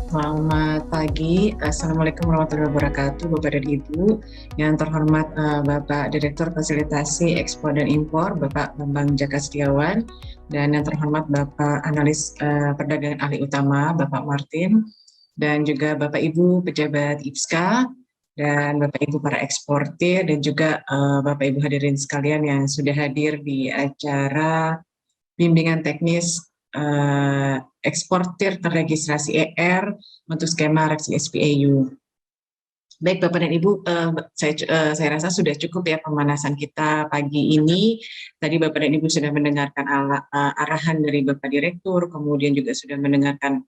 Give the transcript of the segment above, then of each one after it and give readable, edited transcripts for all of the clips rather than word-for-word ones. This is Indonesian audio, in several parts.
Selamat pagi, Assalamualaikum warahmatullahi wabarakatuh, Bapak dan Ibu. Yang terhormat Bapak Direktur Fasilitasi Ekspor dan Impor, Bapak Bambang Jaka Setiawan, dan yang terhormat Bapak Analis Perdagangan Ahli Utama, Bapak Martin, dan juga Bapak Ibu Pejabat IPSKA, dan Bapak Ibu para eksportir, dan juga Bapak Ibu hadirin sekalian yang sudah hadir di acara bimbingan teknis eksportir terregistrasi ER untuk skema Rex SPAU. Baik Bapak dan Ibu, saya rasa sudah cukup ya pemanasan kita pagi ini. Tadi Bapak dan Ibu sudah mendengarkan arahan dari Bapak Direktur, kemudian juga sudah mendengarkan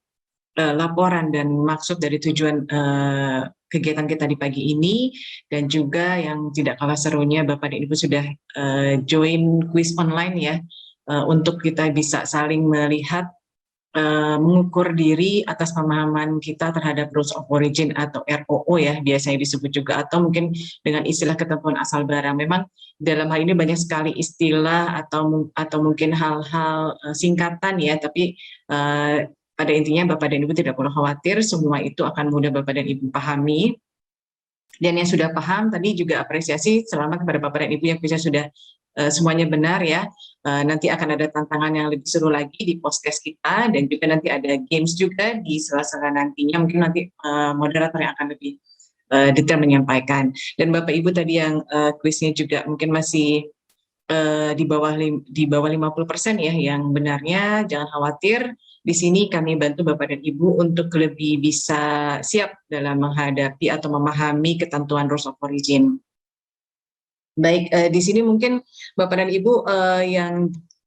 laporan dan maksud dari tujuan kegiatan kita di pagi ini, dan juga yang tidak kalah serunya Bapak dan Ibu sudah join quiz online ya, untuk kita bisa saling melihat, mengukur diri atas pemahaman kita terhadap Rules of Origin atau ROO ya biasanya disebut juga, atau mungkin dengan istilah ketentuan asal barang. Memang dalam hal ini banyak sekali istilah atau mungkin hal-hal singkatan ya, tapi pada intinya Bapak dan Ibu tidak perlu khawatir, semua itu akan mudah Bapak dan Ibu pahami. Dan yang sudah paham tadi juga apresiasi, selamat kepada Bapak dan Ibu yang bisa sudah semuanya benar ya. Nanti akan ada tantangan yang lebih seru lagi di podcast kita, dan juga nanti ada games juga di sela-sela nantinya. Mungkin nanti moderator yang akan lebih detail menyampaikan. Dan Bapak Ibu tadi yang kuisnya juga mungkin masih di bawah 50% ya yang benarnya, jangan khawatir. Di sini kami bantu Bapak dan Ibu untuk lebih bisa siap dalam menghadapi atau memahami ketentuan Rules of Origin. Baik, di sini mungkin Bapak dan Ibu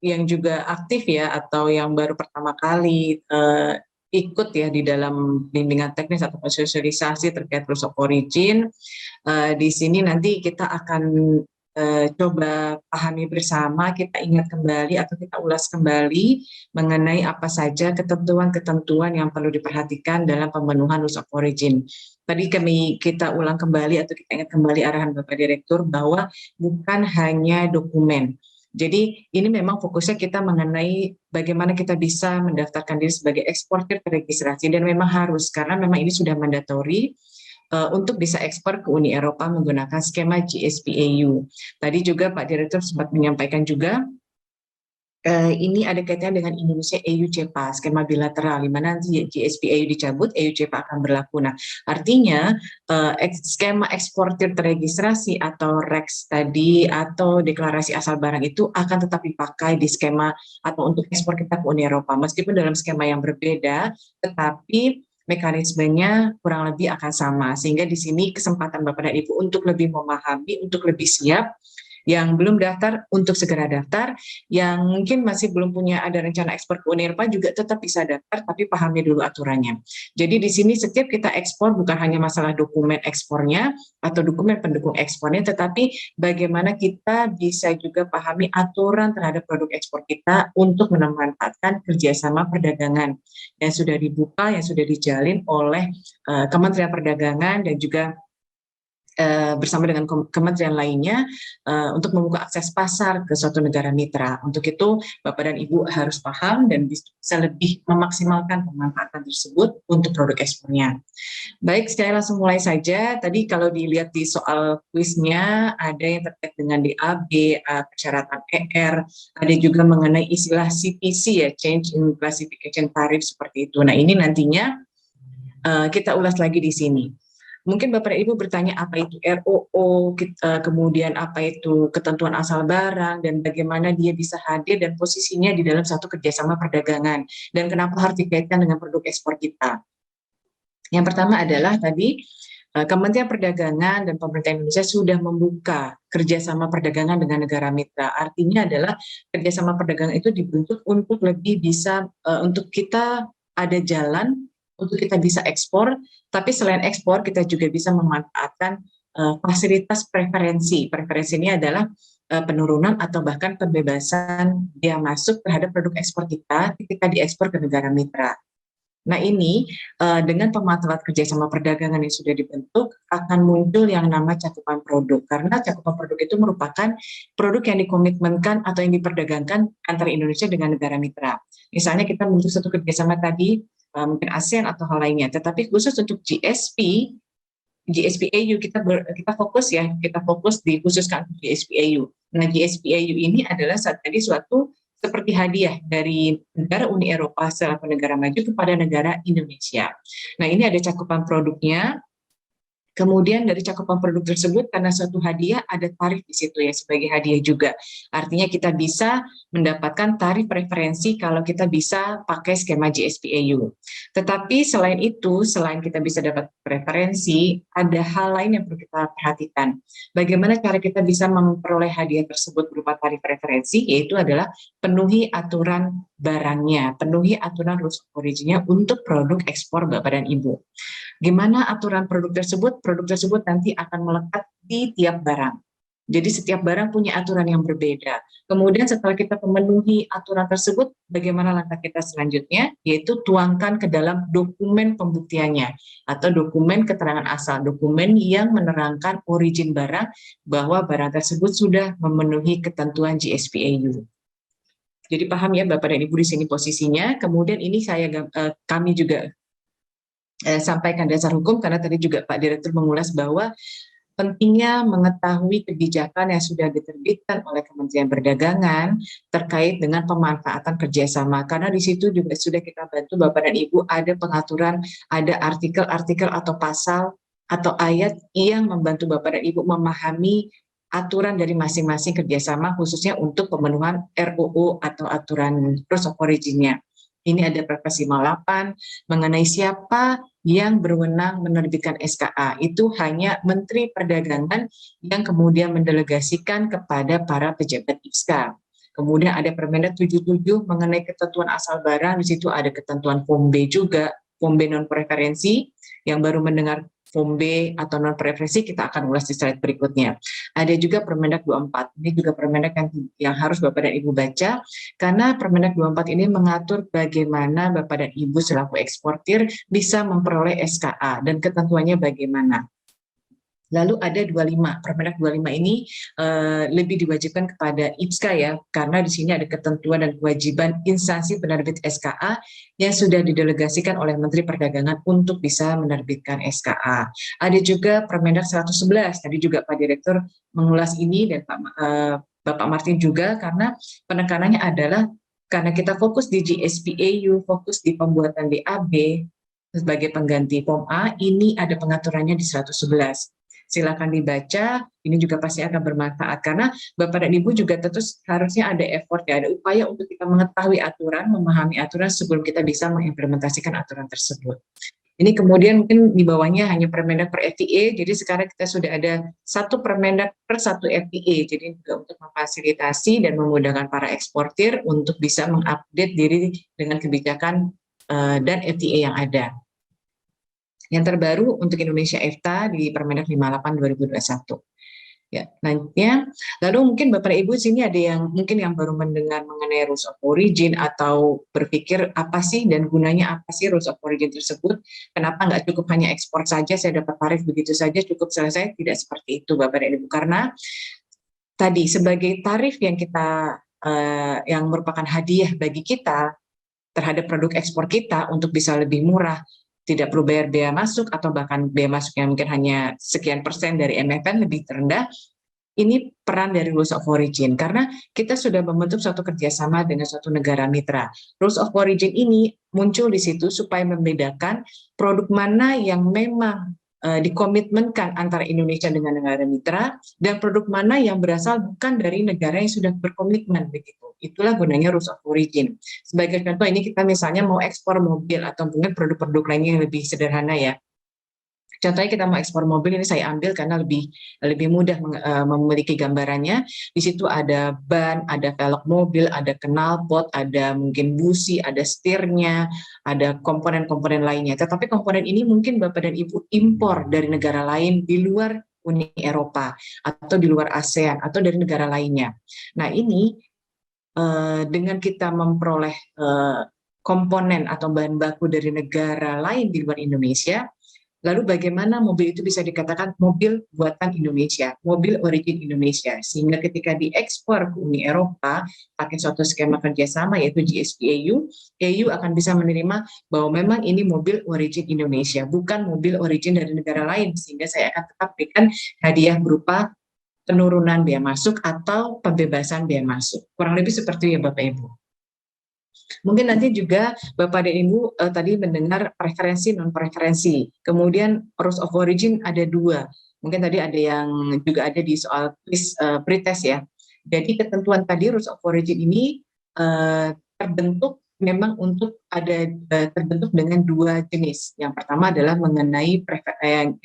yang juga aktif ya, atau yang baru pertama kali ikut ya di dalam bimbingan teknis atau sosialisasi terkait Rules of Origin. Di sini nanti kita akan coba pahami bersama, kita ingat kembali atau kita ulas kembali mengenai apa saja ketentuan-ketentuan yang perlu diperhatikan dalam pemenuhan Rules of Origin. Tadi kita ulang kembali atau kita ingat kembali arahan Bapak Direktur bahwa bukan hanya dokumen. Jadi ini memang fokusnya kita mengenai bagaimana kita bisa mendaftarkan diri sebagai eksportir terregistrasi, dan memang harus, karena memang ini sudah mandatori untuk bisa ekspor ke Uni Eropa menggunakan skema GSPAU. Tadi juga Pak Direktur sempat menyampaikan juga, ini ada kaitannya dengan Indonesia EU CEPA, skema bilateral, di mana nanti GSPAU dicabut, EU CEPA akan berlaku. Nah, artinya skema eksportir terregistrasi atau REX tadi, atau deklarasi asal barang itu akan tetap dipakai di skema atau untuk ekspor kita ke Uni Eropa. Meskipun dalam skema yang berbeda, tetapi mekanismenya kurang lebih akan sama. Sehingga di sini kesempatan Bapak dan Ibu untuk lebih memahami, untuk lebih siap. Yang belum daftar untuk segera daftar, yang mungkin masih belum punya ada rencana ekspor ke Uni Eropa juga tetap bisa daftar, tapi pahami dulu aturannya. Jadi di sini setiap kita ekspor bukan hanya masalah dokumen ekspornya atau dokumen pendukung ekspornya, tetapi bagaimana kita bisa juga pahami aturan terhadap produk ekspor kita untuk memanfaatkan kerjasama perdagangan yang sudah dibuka, yang sudah dijalin oleh Kementerian Perdagangan dan juga bersama dengan kementerian lainnya untuk membuka akses pasar ke suatu negara mitra. Untuk itu Bapak dan Ibu harus paham dan bisa lebih memaksimalkan pemanfaatan tersebut untuk produk ekspornya. Baik, saya langsung mulai saja. Tadi kalau dilihat di soal kuisnya ada yang terkait dengan DAB, persyaratan ER, ada juga mengenai istilah CPC ya, Change in Classification Tariff seperti itu. Nah, ini nantinya kita ulas lagi di sini. Mungkin Bapak dan Ibu bertanya apa itu ROO, kemudian apa itu ketentuan asal barang, dan bagaimana dia bisa hadir dan posisinya di dalam satu kerjasama perdagangan, dan kenapa harus dikaitkan dengan produk ekspor kita. Yang pertama adalah tadi Kementerian Perdagangan dan pemerintah Indonesia sudah membuka kerjasama perdagangan dengan negara mitra. Artinya adalah kerjasama perdagangan itu dibentuk untuk lebih bisa untuk kita ada jalan untuk kita bisa ekspor, tapi selain ekspor kita juga bisa memanfaatkan fasilitas preferensi. Preferensi ini adalah penurunan atau bahkan pembebasan biaya masuk terhadap produk ekspor kita ketika diekspor ke negara mitra. Nah ini dengan pemanfaatan kerjasama perdagangan yang sudah dibentuk akan muncul yang nama cakupan produk, karena cakupan produk itu merupakan produk yang dikomitmenkan atau yang diperdagangkan antara Indonesia dengan negara mitra. Misalnya kita membentuk satu kerjasama tadi mungkin ASEAN atau hal lainnya. Tetapi khusus untuk GSP-AU kita fokus ya, kita fokus dikhususkan GSP-AU. Nah, GSP-AU ini adalah tadi suatu seperti hadiah dari negara Uni Eropa selaku negara maju kepada negara Indonesia. Nah, ini ada cakupan produknya. Kemudian dari cakupan produk tersebut, karena suatu hadiah ada tarif di situ ya sebagai hadiah juga. Artinya kita bisa mendapatkan tarif preferensi kalau kita bisa pakai skema GSP-AU. Tetapi selain itu, selain kita bisa dapat preferensi, ada hal lain yang perlu kita perhatikan. Bagaimana cara kita bisa memperoleh hadiah tersebut berupa tarif preferensi, yaitu adalah penuhi aturan barangnya, penuhi aturan rules of origin-nya untuk produk ekspor Bapak dan Ibu. Gimana aturan produk tersebut? Produk tersebut nanti akan melekat di tiap barang. Jadi setiap barang punya aturan yang berbeda. Kemudian setelah kita memenuhi aturan tersebut, bagaimana langkah kita selanjutnya? Yaitu tuangkan ke dalam dokumen pembuktiannya atau dokumen keterangan asal, dokumen yang menerangkan origin barang bahwa barang tersebut sudah memenuhi ketentuan GSP-AU. Jadi paham ya Bapak dan Ibu di sini posisinya. Kemudian ini kami juga sampaikan dasar hukum karena tadi juga Pak Direktur mengulas bahwa pentingnya mengetahui kebijakan yang sudah diterbitkan oleh Kementerian Perdagangan terkait dengan pemanfaatan kerjasama, karena di situ juga sudah kita bantu Bapak dan Ibu ada pengaturan, ada artikel-artikel atau pasal atau ayat yang membantu Bapak dan Ibu memahami aturan dari masing-masing kerjasama khususnya untuk pemenuhan RUU atau aturan rules of origin-nya. Ini ada Perpres 58 mengenai siapa yang berwenang menerbitkan SKA. Itu hanya Menteri Perdagangan yang kemudian mendelegasikan kepada para pejabat IPSKA. Kemudian ada Permendak 77 mengenai ketentuan asal barang, di situ ada ketentuan FOMB juga, FOMB non preferensi. Yang baru mendengar FOMB atau non preferensi kita akan ulas di slide berikutnya. Ada juga Permendak 24. Ini juga Permendak yang harus Bapak dan Ibu baca karena Permendak 24 ini mengatur bagaimana Bapak dan Ibu selaku eksportir bisa memperoleh SKA dan ketentuannya bagaimana. Lalu ada 25, Permendak 25 ini lebih diwajibkan kepada IPSKA ya, karena di sini ada ketentuan dan kewajiban instansi penerbit SKA yang sudah didelegasikan oleh Menteri Perdagangan untuk bisa menerbitkan SKA. Ada juga Permendak 111, tadi juga Pak Direktur mengulas ini dan Bapak Martin juga, karena penekanannya adalah karena kita fokus di GSP-AU, fokus di pembuatan BAB sebagai pengganti POM A, ini ada pengaturannya di 111. Silakan dibaca, ini juga pasti akan bermanfaat karena Bapak dan Ibu juga tentu harusnya ada effort ya, ada upaya untuk kita mengetahui aturan, memahami aturan sebelum kita bisa mengimplementasikan aturan tersebut. Ini kemudian mungkin di bawahnya hanya Permendak per FTA, jadi sekarang kita sudah ada satu Permendak per satu FTA, jadi juga untuk memfasilitasi dan memudahkan para eksportir untuk bisa mengupdate diri dengan kebijakan dan FTA yang ada. Yang terbaru untuk Indonesia EFTA di Permendak 58 2021. Ya, nantinya. Lalu mungkin Bapak Ibu sini ada yang mungkin yang baru mendengar mengenai rules of origin atau berpikir apa sih dan gunanya apa sih rules of origin tersebut? Kenapa nggak cukup hanya ekspor saja saya dapat tarif begitu saja cukup selesai? Tidak seperti itu Bapak dan Ibu, karena tadi sebagai tarif yang kita yang merupakan hadiah bagi kita terhadap produk ekspor kita untuk bisa lebih murah, tidak perlu bayar biaya masuk atau bahkan biaya masuk yang mungkin hanya sekian persen dari MFN lebih terendah. Ini peran dari rules of origin karena kita sudah membentuk suatu kerjasama dengan suatu negara mitra. Rules of origin ini muncul di situ supaya membedakan produk mana yang memang dikomitmenkan antara Indonesia dengan negara mitra dan produk mana yang berasal bukan dari negara yang sudah berkomitmen begitu. Itulah gunanya rules of origin. Sebagai contoh ini kita misalnya mau ekspor mobil atau mungkin produk-produk lainnya yang lebih sederhana ya. Contohnya kita mau ekspor mobil, ini saya ambil karena lebih mudah memiliki gambarannya. Di situ ada ban, ada velg mobil, ada knalpot, ada mungkin busi, ada setirnya, ada komponen-komponen lainnya. Tetapi komponen ini mungkin Bapak dan Ibu impor dari negara lain di luar Uni Eropa atau di luar ASEAN atau dari negara lainnya. Nah ini dengan kita memperoleh komponen atau bahan baku dari negara lain di luar Indonesia, Lalu bagaimana mobil itu bisa dikatakan mobil buatan Indonesia, mobil origin Indonesia, sehingga ketika diekspor ke Uni Eropa pakai suatu skema kerjasama yaitu GSP-EU, EU akan bisa menerima bahwa memang ini mobil origin Indonesia, bukan mobil origin dari negara lain, sehingga saya akan tetap berikan hadiah berupa penurunan bea masuk atau pembebasan bea masuk. Kurang lebih seperti itu ya Bapak Ibu. Mungkin nanti juga Bapak dan Ibu tadi mendengar preferensi non preferensi. Kemudian rules of origin ada dua. Mungkin tadi ada yang juga ada di soal pretest ya. Jadi ketentuan tadi rules of origin ini terbentuk memang untuk ada terbentuk dengan dua jenis. Yang pertama adalah mengenai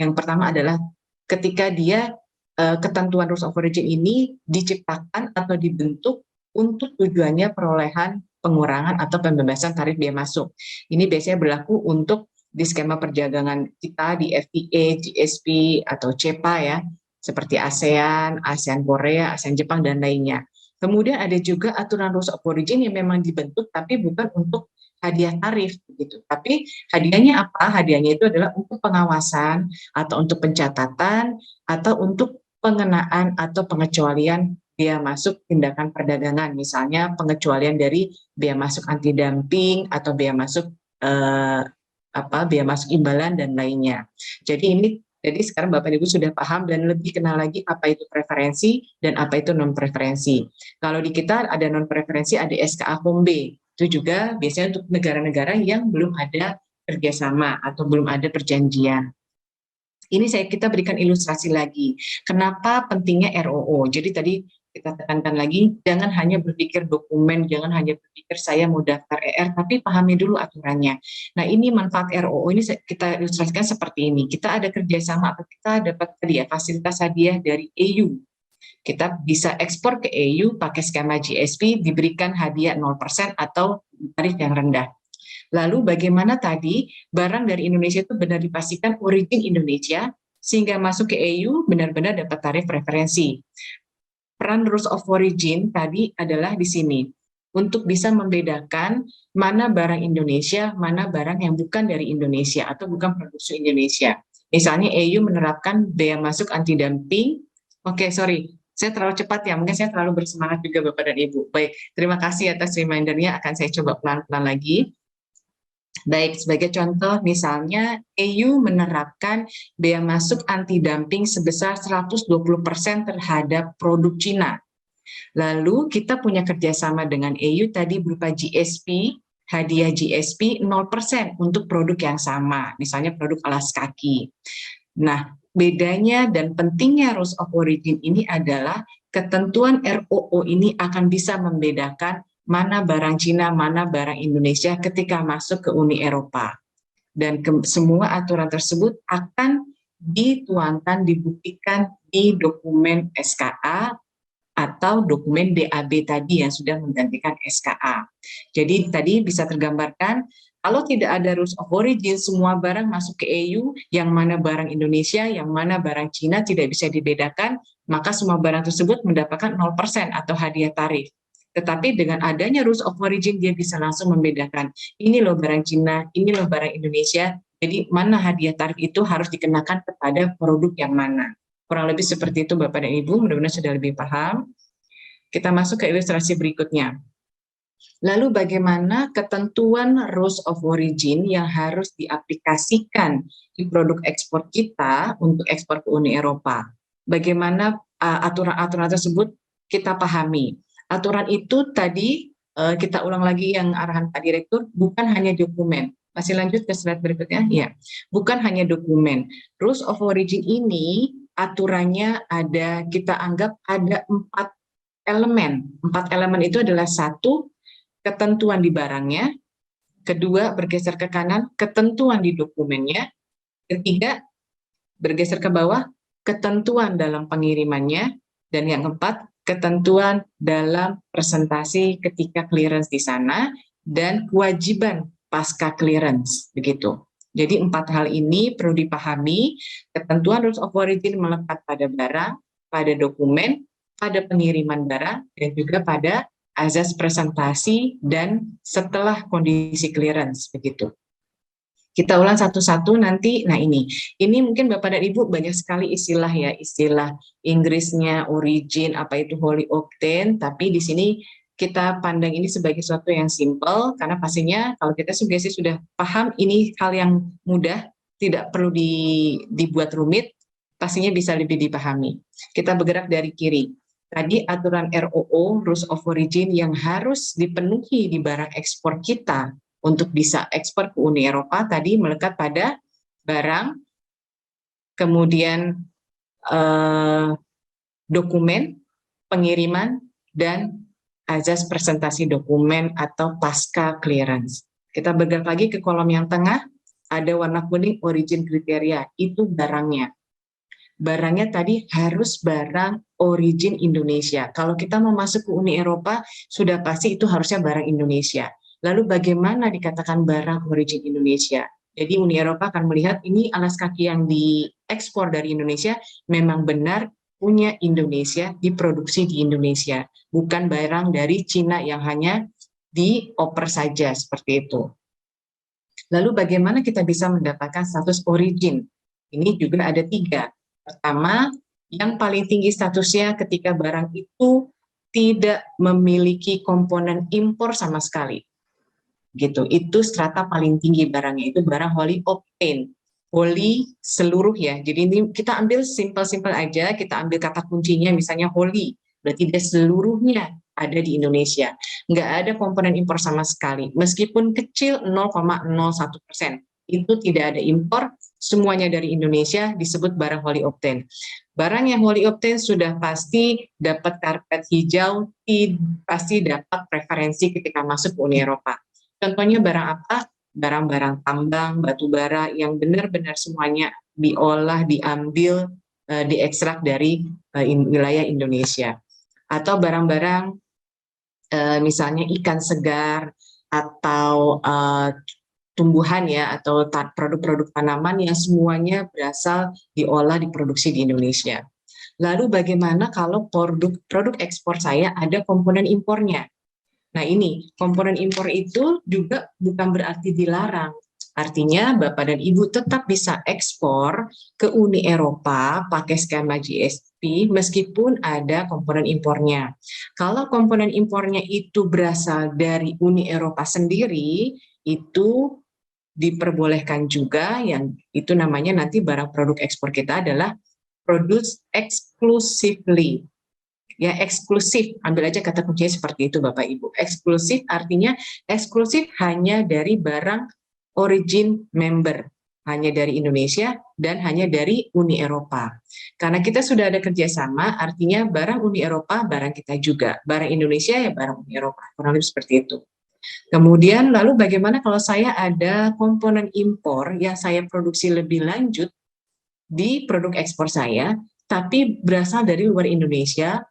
yang pertama adalah ketika dia ketentuan rules of origin ini diciptakan atau dibentuk untuk tujuannya perolehan pengurangan atau pembebasan tarif bea masuk. Ini biasanya berlaku untuk di skema perdagangan kita di FTA, GSP, atau CEPA ya, seperti ASEAN, ASEAN Korea, ASEAN Jepang, dan lainnya. Kemudian ada juga aturan rules of origin yang memang dibentuk, tapi bukan untuk hadiah tarif begitu. Tapi hadiahnya apa? Hadiahnya itu adalah untuk pengawasan atau untuk pencatatan atau untuk pengenaan atau pengecualian bea masuk tindakan perdagangan, misalnya pengecualian dari bea masuk anti dumping atau bea masuk bea masuk imbalan dan lainnya. Jadi sekarang Bapak Ibu sudah paham dan lebih kenal lagi apa itu preferensi dan apa itu non preferensi. Kalau di kita ada non preferensi, ada SKA Home B. Itu juga biasanya untuk negara-negara yang belum ada kerjasama atau belum ada perjanjian. Ini kita berikan ilustrasi lagi. Kenapa pentingnya ROO? Jadi tadi kita tekankan lagi, jangan hanya berpikir dokumen, jangan hanya berpikir saya mau daftar ER, tapi pahami dulu aturannya. Nah ini manfaat ROO ini kita ilustrasikan seperti ini. Kita ada kerjasama atau kita dapat fasilitas hadiah dari EU. Kita bisa ekspor ke EU pakai skema GSP, diberikan hadiah 0% atau tarif yang rendah. Lalu bagaimana tadi barang dari Indonesia itu benar dipastikan origin Indonesia sehingga masuk ke EU benar-benar dapat tarif preferensi. Peran rules of origin tadi adalah di sini untuk bisa membedakan mana barang Indonesia, mana barang yang bukan dari Indonesia atau bukan produksi Indonesia. Misalnya EU menerapkan bea masuk anti dumping. Oke, sorry. Saya terlalu cepat ya, mungkin saya terlalu bersemangat juga Bapak dan Ibu. Baik, terima kasih atas remindernya, akan saya coba pelan-pelan lagi. Baik, sebagai contoh misalnya EU menerapkan bea masuk anti dumping sebesar 120% terhadap produk Cina. Lalu kita punya kerjasama dengan EU tadi berupa GSP, hadiah GSP 0% untuk produk yang sama, misalnya produk alas kaki. Nah, bedanya dan pentingnya rules of origin ini adalah ketentuan ROO ini akan bisa membedakan mana barang Cina, mana barang Indonesia ketika masuk ke Uni Eropa. Dan semua aturan tersebut akan dituangkan, dibuktikan di dokumen SKA atau dokumen DAB tadi yang sudah menggantikan SKA. Jadi tadi bisa tergambarkan, kalau tidak ada rules of origin, semua barang masuk ke EU, yang mana barang Indonesia, yang mana barang Cina tidak bisa dibedakan, maka semua barang tersebut mendapatkan 0% atau hadiah tarif. Tetapi dengan adanya rules of origin, dia bisa langsung membedakan, ini loh barang Cina, ini loh barang Indonesia, jadi mana hadiah tarif itu harus dikenakan kepada produk yang mana. Kurang lebih seperti itu Bapak dan Ibu, mudah-mudahan sudah lebih paham. Kita masuk ke ilustrasi berikutnya. Lalu bagaimana ketentuan rules of origin yang harus diaplikasikan di produk ekspor kita untuk ekspor ke Uni Eropa? Bagaimana aturan-aturan tersebut kita pahami? Aturan itu tadi kita ulang lagi yang arahan Pak Direktur, bukan hanya dokumen. Masih lanjut ke slide berikutnya? Ya, bukan hanya dokumen. Rules of origin ini aturannya ada, kita anggap ada 4 elemen. 4 elemen itu adalah 1, ketentuan di barangnya, 2, bergeser ke kanan, ketentuan di dokumennya, 3, bergeser ke bawah, ketentuan dalam pengirimannya, dan yang 4, ketentuan dalam presentasi ketika clearance di sana, dan kewajiban pasca clearance, begitu. Jadi 4 hal ini perlu dipahami, ketentuan rules of origin melekat pada barang, pada dokumen, pada pengiriman barang, dan juga pada azas presentasi dan setelah kondisi clearance, begitu. Kita ulang satu-satu nanti. Nah ini mungkin Bapak dan Ibu banyak sekali istilah ya, istilah Inggrisnya origin, apa itu holy octane, tapi di sini kita pandang ini sebagai sesuatu yang simple, karena pastinya kalau kita sugesti sudah paham ini hal yang mudah, tidak perlu dibuat rumit, pastinya bisa lebih dipahami. Kita bergerak dari kiri. Tadi aturan ROO, Rules of Origin, yang harus dipenuhi di barang ekspor kita untuk bisa ekspor ke Uni Eropa tadi melekat pada barang, kemudian dokumen, pengiriman, dan azas presentasi dokumen atau pasca clearance. Kita bergerak lagi ke kolom yang tengah, ada warna kuning origin kriteria, itu barangnya. Barangnya tadi harus barang origin Indonesia. Kalau kita mau masuk ke Uni Eropa, sudah pasti itu harusnya barang Indonesia. Lalu bagaimana dikatakan barang origin Indonesia? Jadi Uni Eropa akan melihat ini alas kaki yang diekspor dari Indonesia memang benar punya Indonesia, diproduksi di Indonesia. Bukan barang dari Cina yang hanya dioper saja, seperti itu. Lalu bagaimana kita bisa mendapatkan status origin? Ini juga ada 3. Pertama, yang paling tinggi statusnya ketika barang itu tidak memiliki komponen impor sama sekali. Gitu, itu strata paling tinggi barangnya, itu barang wholly octane. Wholly seluruh ya, jadi ini kita ambil simple-simple aja, kita ambil kata kuncinya misalnya wholly, berarti dia seluruhnya ada di Indonesia. Nggak ada komponen impor sama sekali, meskipun kecil 0,01%. Itu tidak ada impor, semuanya dari Indonesia, disebut barang wholly octane. Barang yang wholly octane sudah pasti dapat karpet hijau, pasti dapat preferensi ketika masuk ke Uni Eropa. Contohnya barang apa? Barang-barang tambang, batu bara yang benar-benar semuanya diolah, diambil, diekstrak dari wilayah Indonesia. Atau barang-barang misalnya ikan segar atau tumbuhan ya, atau produk-produk tanaman yang semuanya berasal diolah, diproduksi di Indonesia. Lalu bagaimana kalau produk ekspor saya ada komponen impornya? Nah ini, komponen impor itu juga bukan berarti dilarang. Artinya Bapak dan Ibu tetap bisa ekspor ke Uni Eropa pakai skema GSP meskipun ada komponen impornya. Kalau komponen impornya itu berasal dari Uni Eropa sendiri, itu diperbolehkan juga, yang itu namanya nanti barang produk ekspor kita adalah produced exclusively. Ya, eksklusif, ambil aja kata kuncinya seperti itu Bapak Ibu. Eksklusif artinya eksklusif hanya dari barang origin member, hanya dari Indonesia dan hanya dari Uni Eropa. Karena kita sudah ada kerjasama, artinya barang Uni Eropa, barang kita juga. Barang Indonesia ya barang Uni Eropa, kurang lebih seperti itu. Kemudian lalu bagaimana kalau saya ada komponen impor yang saya produksi lebih lanjut di produk ekspor saya, tapi berasal dari luar Indonesia,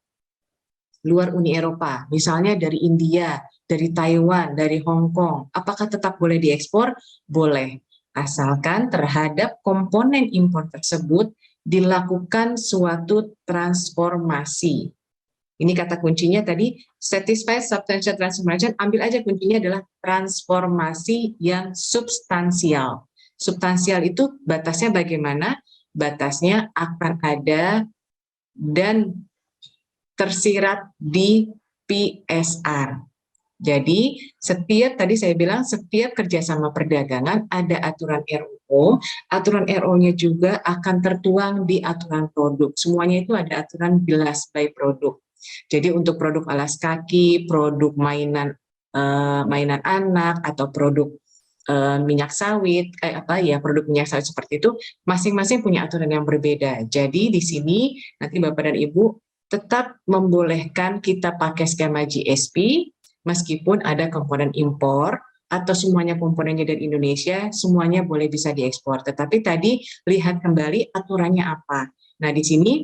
luar Uni Eropa, misalnya dari India, dari Taiwan, dari Hong Kong, apakah tetap boleh diekspor? Boleh, asalkan terhadap komponen impor tersebut dilakukan suatu transformasi. Ini kata kuncinya tadi, satisfied substantial transformation, ambil aja kuncinya adalah transformasi yang substansial. Substansial itu batasnya bagaimana? Batasnya akan ada dan tersirat di PSR. Jadi setiap, tadi saya bilang, setiap kerjasama perdagangan ada aturan ROO, aturan RO-nya juga akan tertuang di aturan produk. Semuanya itu ada aturan jelas by produk. Jadi untuk produk alas kaki, produk mainan anak, atau produk minyak sawit, produk minyak sawit seperti itu, masing-masing punya aturan yang berbeda. Jadi di sini nanti Bapak dan Ibu tetap membolehkan kita pakai skema GSP meskipun ada komponen impor atau semuanya komponennya dari Indonesia, semuanya boleh bisa diekspor. Tetapi tadi lihat kembali aturannya apa. Nah, di sini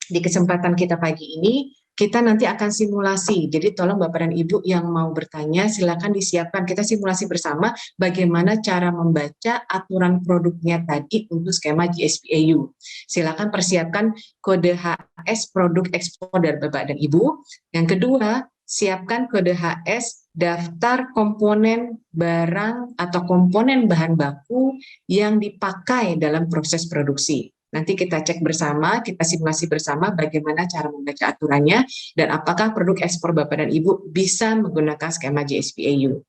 di kesempatan kita pagi ini kita nanti akan simulasi. Jadi tolong Bapak dan Ibu yang mau bertanya silakan disiapkan. Kita simulasi bersama bagaimana cara membaca aturan produknya tadi untuk skema GSP-EU. Silakan persiapkan kode HS produk ekspor dari Bapak dan Ibu. Yang kedua, siapkan kode HS daftar komponen barang atau komponen bahan baku yang dipakai dalam proses produksi. Nanti kita cek bersama, kita simulasi bersama bagaimana cara membaca aturannya dan apakah produk ekspor Bapak dan Ibu bisa menggunakan skema GSP/EU.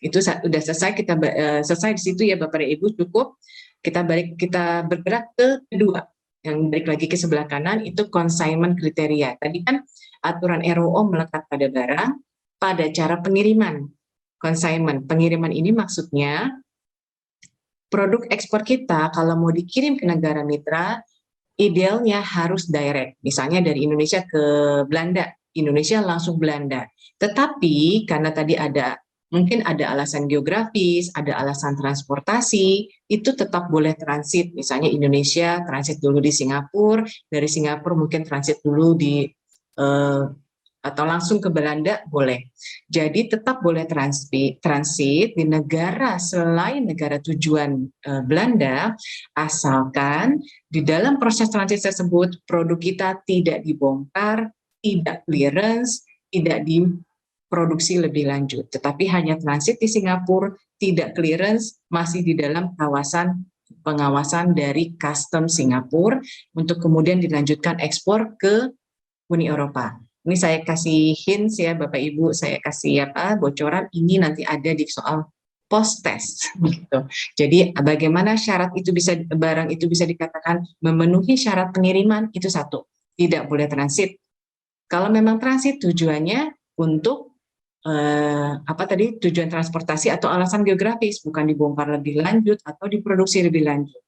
Itu sudah selesai, kita selesai di situ ya Bapak dan Ibu, cukup. Kita bergerak ke kedua, yang balik lagi ke sebelah kanan itu consignment kriteria. Tadi kan aturan ROO melekat pada barang, pada cara pengiriman. Consignment, pengiriman ini maksudnya produk ekspor kita kalau mau dikirim ke negara mitra, idealnya harus direct. Misalnya dari Indonesia ke Belanda, Indonesia langsung Belanda. Tetapi karena tadi mungkin ada alasan geografis, ada alasan transportasi, itu tetap boleh transit. Misalnya Indonesia transit dulu di Singapura, dari Singapura mungkin transit dulu di atau langsung ke Belanda boleh. Jadi tetap boleh transit di negara selain negara tujuan Belanda, asalkan di dalam proses transit tersebut produk kita tidak dibongkar, tidak clearance, tidak diproduksi lebih lanjut, tetapi hanya transit di Singapura, tidak clearance, masih di dalam kawasan pengawasan dari custom Singapura untuk kemudian dilanjutkan ekspor ke Uni Eropa. Ini saya kasih hints ya Bapak Ibu, saya kasih bocoran ini nanti ada di soal post test gitu. Jadi bagaimana barang itu bisa dikatakan memenuhi syarat pengiriman, itu satu, tidak boleh transit. Kalau memang transit tujuannya untuk tujuan transportasi atau alasan geografis, bukan dibongkar lebih lanjut atau diproduksi lebih lanjut.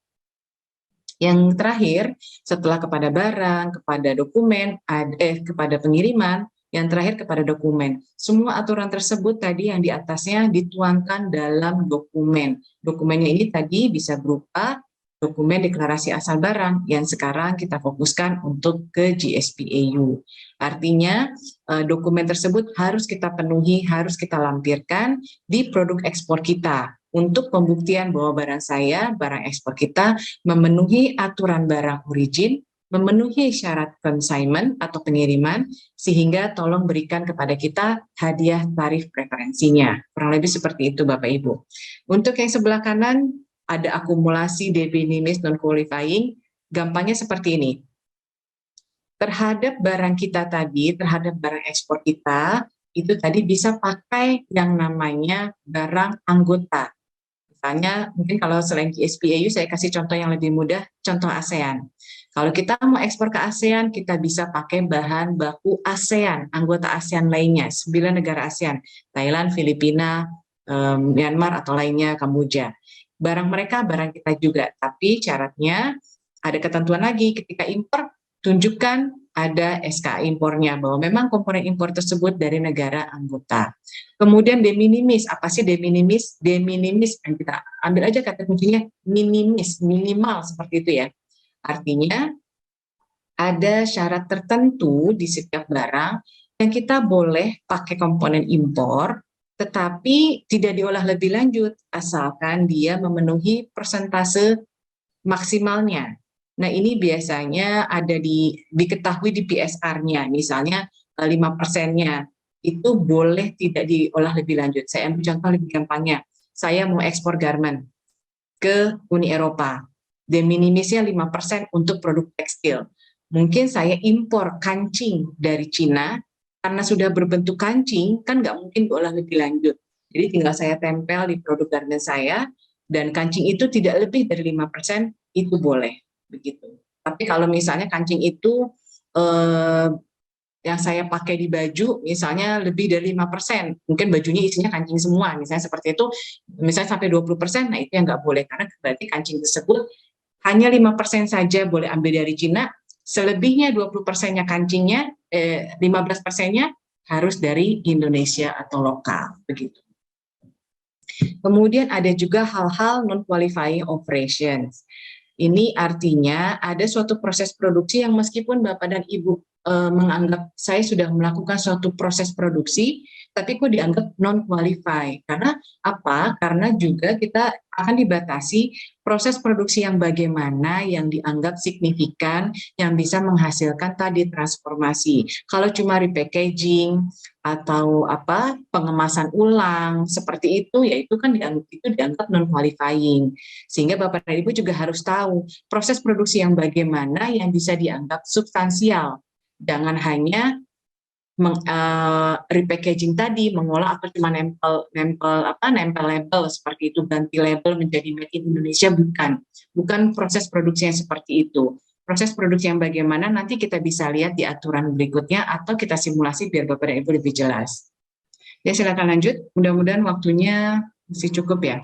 Yang terakhir, setelah kepada barang, kepada dokumen, kepada pengiriman, yang terakhir kepada dokumen. Semua aturan tersebut tadi yang di atasnya dituangkan dalam dokumen. Dokumennya ini tadi bisa berupa dokumen deklarasi asal barang yang sekarang kita fokuskan untuk ke GSP/EU. Artinya dokumen tersebut harus kita penuhi, harus kita lampirkan di produk ekspor kita untuk pembuktian bahwa barang ekspor kita memenuhi aturan barang origin, memenuhi syarat consignment atau pengiriman, sehingga tolong berikan kepada kita hadiah tarif preferensinya. Kurang lebih seperti itu Bapak Ibu. Untuk yang sebelah kanan, ada akumulasi de minimis non-qualifying, gampangnya seperti ini. Terhadap barang kita tadi, terhadap barang ekspor kita, itu tadi bisa pakai yang namanya barang anggota. Misalnya, mungkin kalau selain GSP/EU, saya kasih contoh yang lebih mudah, contoh ASEAN. Kalau kita mau ekspor ke ASEAN, kita bisa pakai bahan baku ASEAN, anggota ASEAN lainnya, 9 negara ASEAN, Thailand, Filipina, Myanmar, atau lainnya, Kamboja. Barang mereka, barang kita juga, tapi syaratnya ada ketentuan lagi, ketika impor, tunjukkan ada SK impornya, bahwa memang komponen impor tersebut dari negara anggota. Kemudian de minimis, apa sih de minimis? De minimis, kita ambil aja kata kuncinya minimis, minimal seperti itu ya. Artinya ada syarat tertentu di setiap barang yang kita boleh pakai komponen impor, tetapi tidak diolah lebih lanjut, asalkan dia memenuhi persentase maksimalnya. Nah ini biasanya ada diketahui di PSR-nya, misalnya 5%-nya itu boleh tidak diolah lebih lanjut. Saya ambil contoh lebih gampangnya, saya mau ekspor garment ke Uni Eropa, de minimisnya 5% untuk produk tekstil. Mungkin saya impor kancing dari Cina, karena sudah berbentuk kancing, kan nggak mungkin diolah lebih lanjut. Jadi tinggal saya tempel di produk garment saya, dan kancing itu tidak lebih dari 5%, itu boleh. Begitu. Tapi kalau misalnya kancing itu yang saya pakai di baju misalnya lebih dari 5%, mungkin bajunya isinya kancing semua, misalnya seperti itu, misalnya sampai 20%, nah itu yang nggak boleh, karena berarti kancing tersebut hanya 5% saja boleh ambil dari Cina, selebihnya 20%-nya kancingnya, 15%-nya harus dari Indonesia atau lokal, begitu. Kemudian ada juga hal-hal non-qualifying operations. Ini artinya ada suatu proses produksi yang meskipun Bapak dan Ibu menganggap saya sudah melakukan suatu proses produksi, tapi kok dianggap non-qualify. Karena apa? Karena juga kita akan dibatasi proses produksi yang bagaimana yang dianggap signifikan, yang bisa menghasilkan tadi transformasi. Kalau cuma repackaging atau apa pengemasan ulang seperti itu, ya itu kan dianggap non-qualifying. Sehingga Bapak dan Ibu juga harus tahu proses produksi yang bagaimana yang bisa dianggap substansial. Jangan hanya repackaging tadi, mengolah atau cuma nempel label seperti itu, ganti label menjadi made in Indonesia, bukan proses produksi yang seperti itu. Proses produksi yang bagaimana nanti kita bisa lihat di aturan berikutnya atau kita simulasi biar Bapak dan Ibu lebih jelas. Ya, silakan lanjut. Mudah-mudahan waktunya masih cukup ya.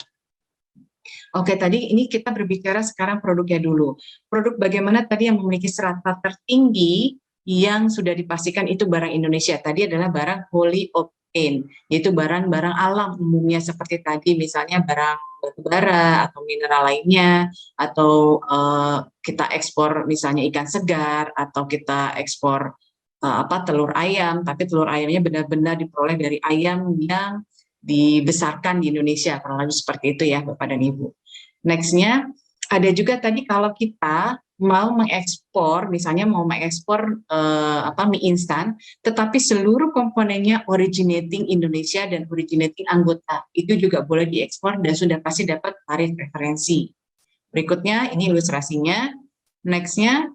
Oke, tadi ini kita berbicara sekarang produknya dulu. Produk bagaimana tadi yang memiliki strata tertinggi yang sudah dipastikan itu barang Indonesia. Tadi adalah barang wholly obtained, yaitu barang-barang alam umumnya seperti tadi misalnya barang batu bara atau mineral lainnya, atau kita ekspor misalnya ikan segar, atau kita ekspor telur ayam, tapi telur ayamnya benar-benar diperoleh dari ayam yang dibesarkan di Indonesia, kurang lebih seperti itu ya Bapak dan Ibu. Next-nya, ada juga tadi kalau kita mau mengekspor, misalnya mau mengekspor mie instan, tetapi seluruh komponennya originating Indonesia dan originating anggota, itu juga boleh diekspor dan sudah pasti dapat tarif referensi. Berikutnya, ini ilustrasinya. Next-nya,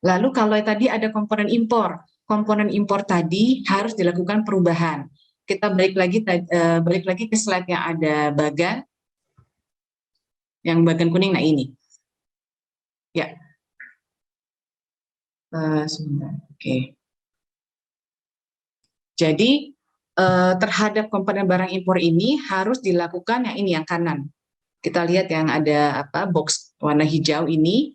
lalu kalau tadi ada komponen impor tadi harus dilakukan perubahan. Kita balik lagi ke slide yang ada bagan kuning. Nah ini, ya, sebentar. Oke. Jadi terhadap komponen barang impor ini harus dilakukan yang ini yang kanan. Kita lihat yang ada box warna hijau ini.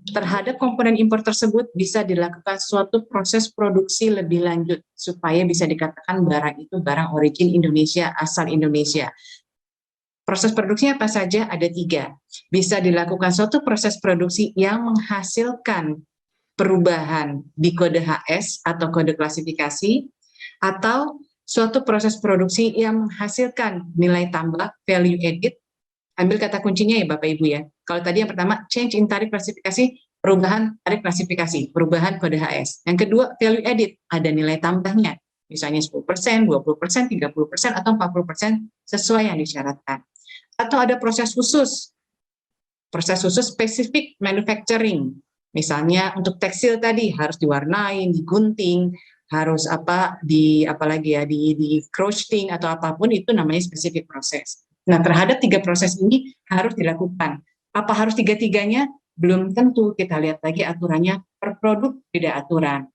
Terhadap komponen impor tersebut bisa dilakukan suatu proses produksi lebih lanjut supaya bisa dikatakan barang itu barang origin Indonesia, asal Indonesia. Proses produksinya apa saja? Ada 3. Bisa dilakukan suatu proses produksi yang menghasilkan perubahan di kode HS atau kode klasifikasi, atau suatu proses produksi yang menghasilkan nilai tambah, value added. Ambil kata kuncinya ya Bapak Ibu ya. Kalau tadi yang pertama change in tarif klasifikasi, perubahan tarif klasifikasi, perubahan kode HS. Yang kedua value added, ada nilai tambahnya. Misalnya 10%, 20%, 30%, atau 40% sesuai yang disyaratkan. Atau ada proses khusus spesifik manufacturing. Misalnya untuk tekstil tadi harus diwarnain, digunting, harus di crocheting atau apapun itu namanya spesifik proses. Nah, terhadap 3 proses ini harus dilakukan. Apa harus 3-tiganya? Belum tentu. Kita lihat lagi aturannya, per produk beda aturan.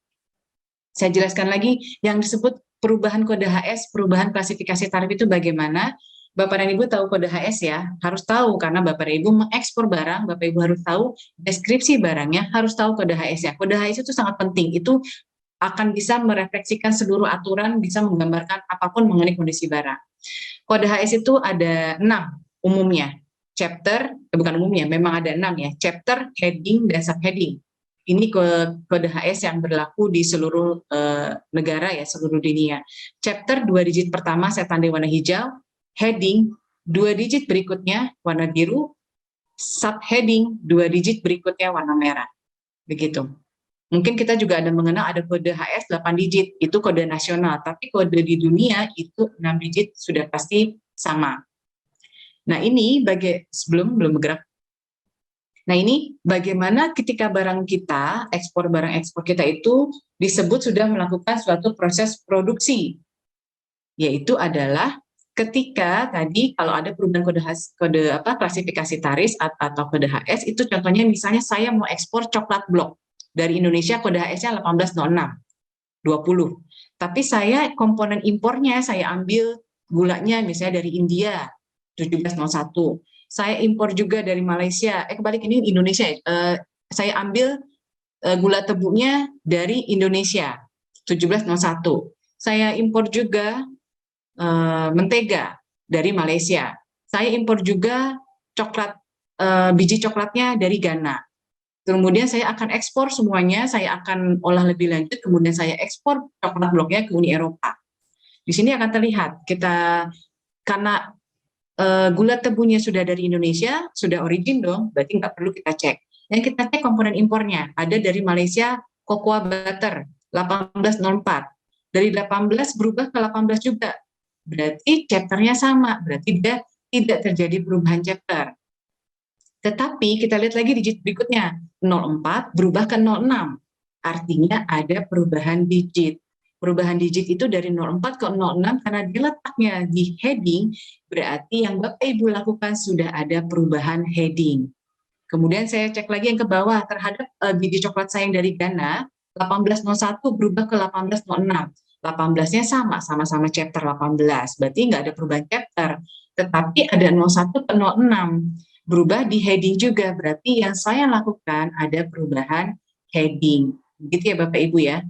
Saya jelaskan lagi yang disebut perubahan kode HS, perubahan klasifikasi tarif itu bagaimana. Bapak dan Ibu tahu kode HS ya, harus tahu karena Bapak dan Ibu mengekspor barang, Bapak Ibu harus tahu deskripsi barangnya, harus tahu kode HS-nya. Kode HS itu sangat penting, itu akan bisa merefleksikan seluruh aturan, bisa menggambarkan apapun mengenai kondisi barang. Kode HS itu ada 6 umumnya. Chapter, bukan umumnya, memang ada 6 ya. Chapter, heading, dan subheading. Ini kode HS yang berlaku di seluruh negara ya, seluruh dunia. Chapter 2 digit pertama saya tandai warna hijau, heading 2 digit berikutnya warna biru, subheading 2 digit berikutnya warna merah. Begitu. Mungkin kita juga ada mengenal ada kode HS 8 digit, itu kode nasional, tapi kode di dunia itu 6 digit sudah pasti sama. Nah ini belum bergerak. Nah ini bagaimana ketika barang ekspor kita itu disebut sudah melakukan suatu proses produksi, yaitu adalah ketika tadi kalau ada perubahan kode klasifikasi tarif atau kode HS itu contohnya misalnya saya mau ekspor coklat blok dari Indonesia, kode HS-nya 1806 20. Tapi saya komponen impornya saya ambil gulanya misalnya dari India 1701. Saya impor juga dari Malaysia. Kebalik ini Indonesia. Saya ambil gula tebunya dari Indonesia 1701. Saya impor juga mentega dari Malaysia. Saya impor juga coklat, biji coklatnya dari Ghana. Kemudian saya akan ekspor semuanya, saya akan olah lebih lanjut, kemudian saya ekspor coklat bloknya ke Uni Eropa. Di sini akan terlihat kita, karena gula tebunya sudah dari Indonesia, sudah origin dong, berarti nggak perlu kita cek. Yang kita cek komponen impornya, ada dari Malaysia cocoa butter 1804, dari 18 berubah ke 18 juga, berarti chapternya sama, berarti dia tidak terjadi perubahan chapter. Tetapi kita lihat lagi digit berikutnya, 04 berubah ke 06, artinya ada perubahan digit. Perubahan digit itu dari 04 ke 06 karena dia letaknya di heading, berarti yang Bapak Ibu lakukan sudah ada perubahan heading. Kemudian saya cek lagi yang ke bawah terhadap biji coklat saya yang dari Ghana, 1801 berubah ke 1806. 18-nya sama-sama chapter 18, berarti nggak ada perubahan chapter. Tetapi ada 01 ke 06, berubah di heading juga, berarti yang saya lakukan ada perubahan heading. Begitu ya Bapak Ibu ya.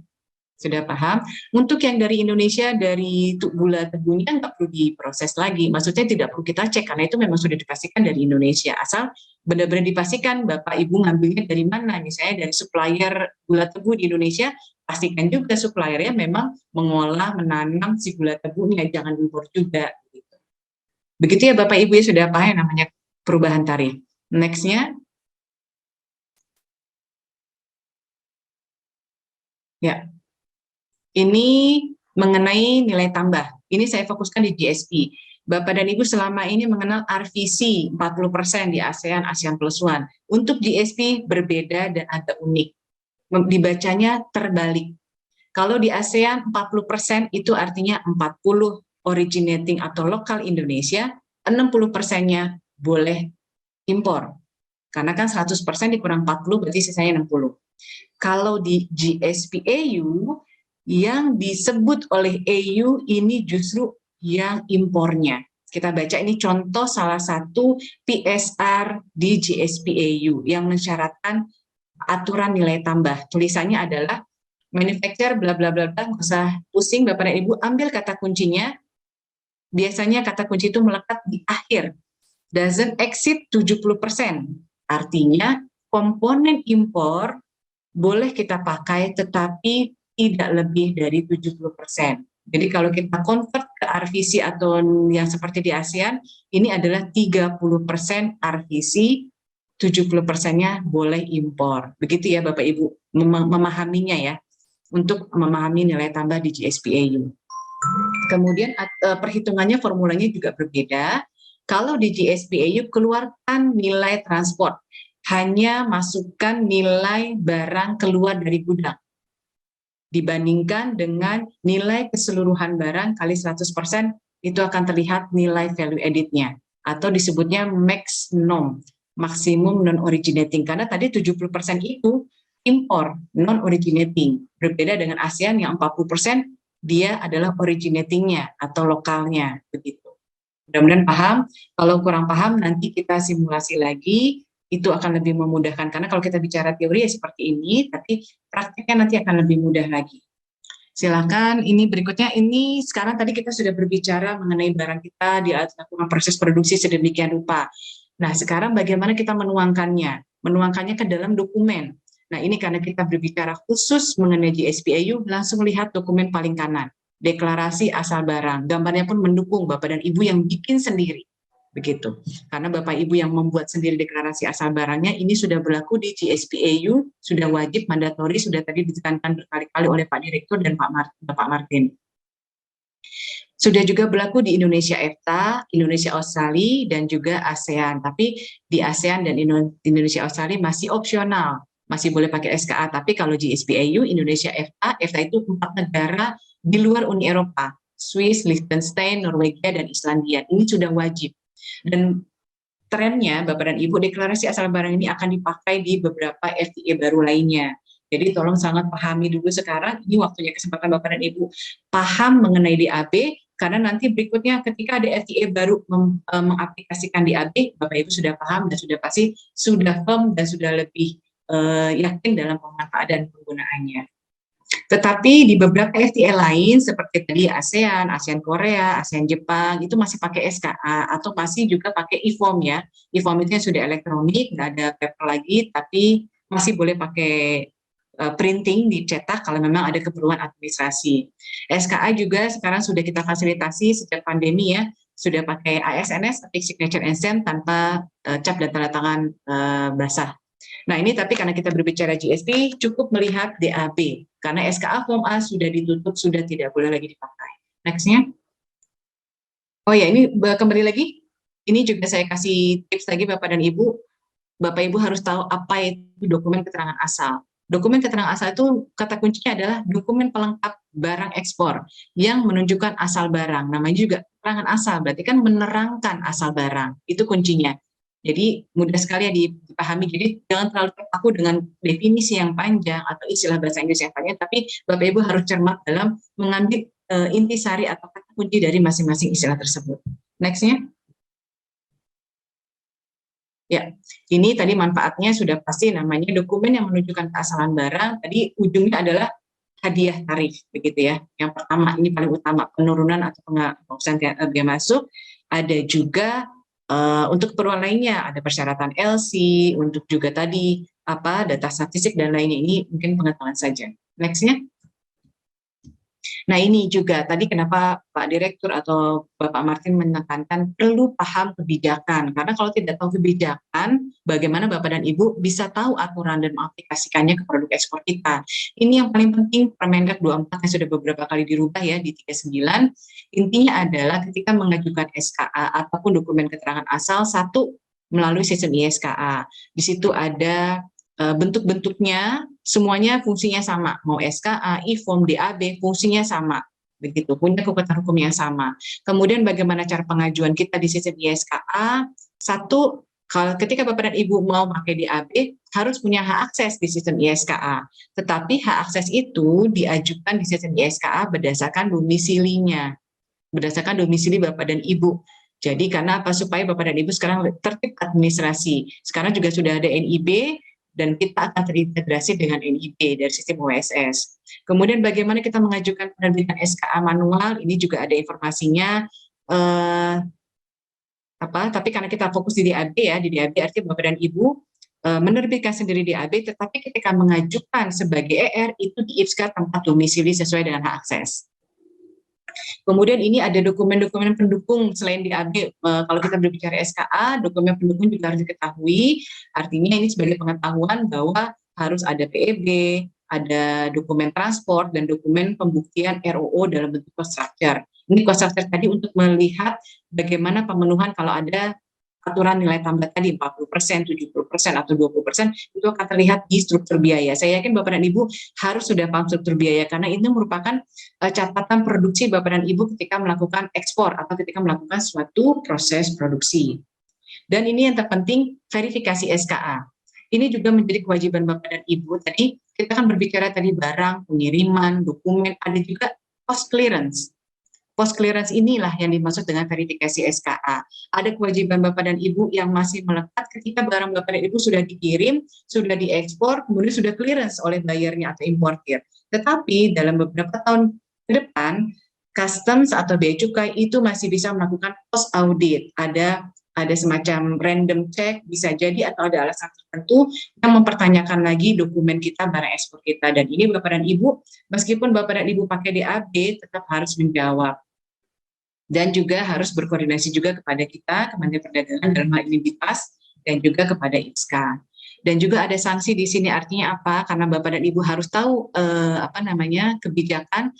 Sudah paham? Untuk yang dari Indonesia, dari gula tebunya nggak perlu diproses lagi. Maksudnya tidak perlu kita cek, karena itu memang sudah dipastikan dari Indonesia. Asal benar-benar dipastikan Bapak Ibu ngambilnya dari mana. Misalnya dari supplier gula tebu di Indonesia, pastikan juga suppliernya memang mengolah, menanam si gula tebunya, jangan impor juga. Begitu ya Bapak Ibu ya, sudah paham namanya perubahan tarif. Next-nya. Ya. Ini mengenai nilai tambah. Ini saya fokuskan di GSP. Bapak dan Ibu selama ini mengenal RVC 40% di ASEAN, ASEAN Plus One. Untuk GSP berbeda dan agak unik. Dibacanya terbalik. Kalau di ASEAN 40% itu artinya 40 originating atau lokal Indonesia, 60%-nya boleh impor. Karena kan 100% dikurang 40 berarti sisanya 60. Kalau di GSP EU, yang disebut oleh EU ini justru yang impornya. Kita baca ini contoh salah satu PSR di GSP EU yang mensyaratkan aturan nilai tambah. Tulisannya adalah manufacturer bla bla bla bla, nggak usah pusing Bapak dan Ibu, ambil kata kuncinya. Biasanya kata kunci itu melekat di akhir. Doesn't exceed 70%. Artinya komponen impor boleh kita pakai tetapi tidak lebih dari 70%. Jadi kalau kita convert ke RVC atau yang seperti di ASEAN, ini adalah 30% RVC, 70%-nya boleh impor. Begitu ya Bapak Ibu memahaminya ya, untuk memahami nilai tambah di GSP EU. Kemudian perhitungannya, formulanya juga berbeda. Kalau di GSP EU keluarkan nilai transport, hanya masukkan nilai barang keluar dari gudang. Dibandingkan dengan nilai keseluruhan barang kali 100%, itu akan terlihat nilai value added-nya. Atau disebutnya max NOM, maksimum non-originating. Karena tadi 70% itu impor, non-originating. Berbeda dengan ASEAN yang 40% dia adalah originating-nya atau lokalnya. Begitu. Mudah-mudahan paham. Kalau kurang paham, nanti kita simulasi lagi. Itu akan lebih memudahkan, karena kalau kita bicara teori ya seperti ini, tapi praktiknya nanti akan lebih mudah lagi. Silakan, ini berikutnya, ini sekarang tadi kita sudah berbicara mengenai barang kita dilakukan proses produksi sedemikian rupa. Nah, sekarang bagaimana kita menuangkannya? Menuangkannya ke dalam dokumen. Nah, ini karena kita berbicara khusus mengenai GSP EU, langsung lihat dokumen paling kanan. Deklarasi asal barang. Gambarnya pun mendukung Bapak dan Ibu yang bikin sendiri. Begitu. Karena Bapak Ibu yang membuat sendiri deklarasi asal barangnya, ini sudah berlaku di GSP EU, sudah wajib, mandatori, sudah tadi ditekankan berkali-kali oleh Pak Direktur dan Bapak Martin. Sudah juga berlaku di Indonesia EFTA, Indonesia Australia, dan juga ASEAN. Tapi di ASEAN dan Indonesia Australia masih opsional, masih boleh pakai SKA. Tapi kalau GSP EU, Indonesia EFTA, EFTA itu 4 negara di luar Uni Eropa, Swiss, Liechtenstein, Norwegia, dan Islandia. Ini sudah wajib. Dan trennya Bapak dan Ibu, deklarasi asal barang ini akan dipakai di beberapa FTA baru lainnya. Jadi tolong sangat pahami dulu sekarang, ini waktunya kesempatan Bapak dan Ibu paham mengenai DAB, karena nanti berikutnya ketika ada FTA baru mengaplikasikan DAB, Bapak Ibu sudah paham dan sudah pasti sudah firm dan sudah lebih yakin dalam pemanfaatan dan penggunaannya. Tetapi di beberapa FTA lain seperti tadi ASEAN, ASEAN Korea, ASEAN Jepang itu masih pakai SKA atau masih juga pakai e-form ya. E-form itu sudah elektronik, nggak ada paper lagi, tapi masih boleh pakai printing, dicetak kalau memang ada keperluan administrasi. SKA juga sekarang sudah kita fasilitasi sejak pandemi ya, sudah pakai ASNS, signature and stamp tanpa cap dan tanda tangan basah. Nah ini tapi karena kita berbicara GSP, cukup melihat DAB, karena SKA Form A sudah ditutup, sudah tidak boleh lagi dipakai. Next-nya. Oh ya, ini kembali lagi, ini juga saya kasih tips lagi Bapak dan Ibu. Bapak Ibu harus tahu apa itu dokumen keterangan asal. Dokumen keterangan asal itu kata kuncinya adalah dokumen pelengkap barang ekspor yang menunjukkan asal barang. Namanya juga keterangan asal, berarti kan menerangkan asal barang. Itu kuncinya. Jadi mudah sekali ya dipahami. Jadi jangan terlalu terpaku dengan definisi yang panjang atau istilah bahasa Inggris yang panjang, tapi Bapak Ibu harus cermat dalam mengambil intisari atau kata kunci dari masing-masing istilah tersebut. Next-nya. Ya, ini tadi manfaatnya sudah pasti, namanya dokumen yang menunjukkan keasalan barang. Tadi ujungnya adalah hadiah tarif, begitu ya. Yang pertama, ini paling utama, penurunan atau penghapusan biaya masuk. Ada juga untuk keperluan lainnya, ada persyaratan LC, untuk juga tadi data statistik dan lainnya. Ini mungkin pengetahuan saja. Next-nya. Nah ini juga tadi kenapa Pak Direktur atau Bapak Martin menekankan perlu paham kebijakan, karena kalau tidak tahu kebijakan, bagaimana Bapak dan Ibu bisa tahu aturan dan mengaplikasikannya ke produk ekspor kita. Ini yang paling penting, Permendag 24 yang sudah beberapa kali dirubah ya di 39, intinya adalah ketika mengajukan SKA ataupun dokumen keterangan asal, satu melalui sistem ISKA. Di situ ada bentuk-bentuknya, semuanya fungsinya sama, mau SKA, e-form, DAB, fungsinya sama, begitu, punya kekuatan hukum yang sama. Kemudian bagaimana cara pengajuan kita di sistem ISKA? Satu, kalau ketika Bapak dan Ibu mau pakai DAB, harus punya hak akses di sistem ISKA. Tetapi hak akses itu diajukan di sistem ISKA berdasarkan domisilinya, berdasarkan domisili Bapak dan Ibu. Jadi karena apa? Supaya Bapak dan Ibu sekarang tertib administrasi. Sekarang juga sudah ada NIB, dan kita akan terintegrasi dengan NIB dari sistem OSS. Kemudian bagaimana kita mengajukan penerbitan SKA manual, ini juga ada informasinya. Tapi karena kita fokus di DAB ya, di DAB artinya Bapak dan Ibu menerbitkan sendiri DAB, tetapi ketika mengajukan sebagai ER itu di IPSKA tempat domisili sesuai dengan hak akses. Kemudian ini ada dokumen-dokumen pendukung selain DAB. Kalau kita berbicara SKA, dokumen pendukung juga harus diketahui. Artinya ini sebagai pengetahuan bahwa harus ada PEB, ada dokumen transport, dan dokumen pembuktian ROO dalam bentuk cost structure. Ini cost structure tadi untuk melihat bagaimana pemenuhan kalau ada aturan nilai tambah tadi 40%, 70%, atau 20%, itu akan terlihat di struktur biaya. Saya yakin Bapak dan Ibu harus sudah paham struktur biaya, karena ini merupakan catatan produksi Bapak dan Ibu ketika melakukan ekspor atau ketika melakukan suatu proses produksi. Dan ini yang terpenting, verifikasi SKA. Ini juga menjadi kewajiban Bapak dan Ibu. Tadi kita kan berbicara tadi barang, pengiriman, dokumen, ada juga post clearance. Post clearance inilah yang dimaksud dengan verifikasi SKA. Ada kewajiban Bapak dan Ibu yang masih melekat ketika barang Bapak dan Ibu sudah dikirim, sudah diekspor, kemudian sudah clearance oleh bayarnya atau importir. Tetapi dalam beberapa tahun ke depan, customs atau bea cukai itu masih bisa melakukan post audit. Ada semacam random check, bisa jadi, atau ada alasan tertentu yang mempertanyakan lagi dokumen kita, barang ekspor kita. Dan ini Bapak dan Ibu, meskipun Bapak dan Ibu pakai DAB, tetap harus menjawab. Dan juga harus berkoordinasi juga kepada kita, Kementerian Perdagangan dalam hal ini BIPAS, dan juga kepada IPSKA. Dan juga ada sanksi di sini, artinya apa? Karena Bapak dan Ibu harus tahu kebijakan.